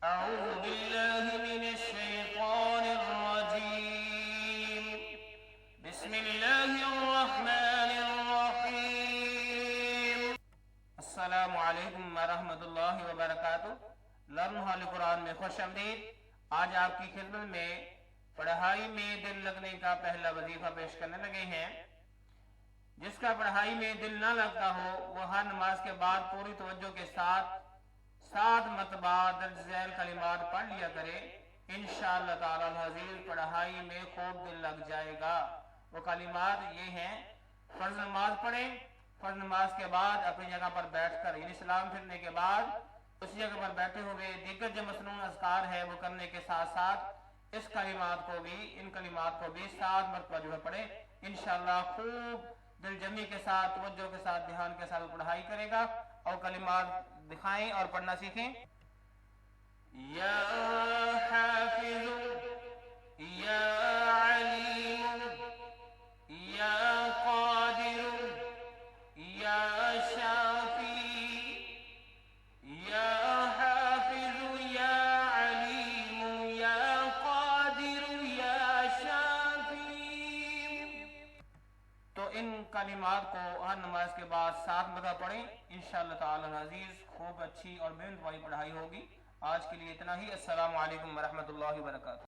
أعوذ بالله من الشيطان الرجيم. بسم الله الرحمن الرحيم. السلام علیکم ورحمۃ اللہ وبرکاتہ. لرن حال قرآن میں خوش آمدید. آج آپ کی خدمت میں پڑھائی میں دل لگنے کا پہلا وظیفہ پیش کرنے لگے ہیں. جس کا پڑھائی میں دل نہ لگتا ہو وہ ہر نماز کے بعد پوری توجہ کے ساتھ 7 مرتبہ درج ذیل کلمات پڑھ لیا کرے. انشاءاللہ تعالی العزیز پڑھائی میں خوب دل لگ جائے گا. وہ کلمات یہ ہیں: فرض نماز پڑھیں، فرض نماز کے بعد اپنی جگہ پر بیٹھ کر یعنی سلام پھرنے کے بعد اسی جگہ پر بیٹھے ہوئے دیگر جو مسنون اذکار ہے وہ کرنے کے ساتھ ساتھ ان کلمات کو بھی 7 مرتبہ جو ہے پڑھیں. انشاءاللہ خوب دل جمی کے ساتھ، توجہ کے ساتھ، دھیان کے ساتھ پڑھائی کرے گا اور کلمات دکھائیں اور پڑھنا سیکھیں. یا حافظ یا علیم یا قادر یا شافی یا حافظ یا علیم یا قادر یا شافی. تو ان کلمات کو ہر نماز کے بعد 7 مرتبہ پڑھیں. انشاءاللہ تعالی العزیز خوب اچھی اور محنت والی پڑھائی ہوگی. آج کے لیے اتنا ہی. السلام علیکم ورحمۃ اللہ وبرکاتہ.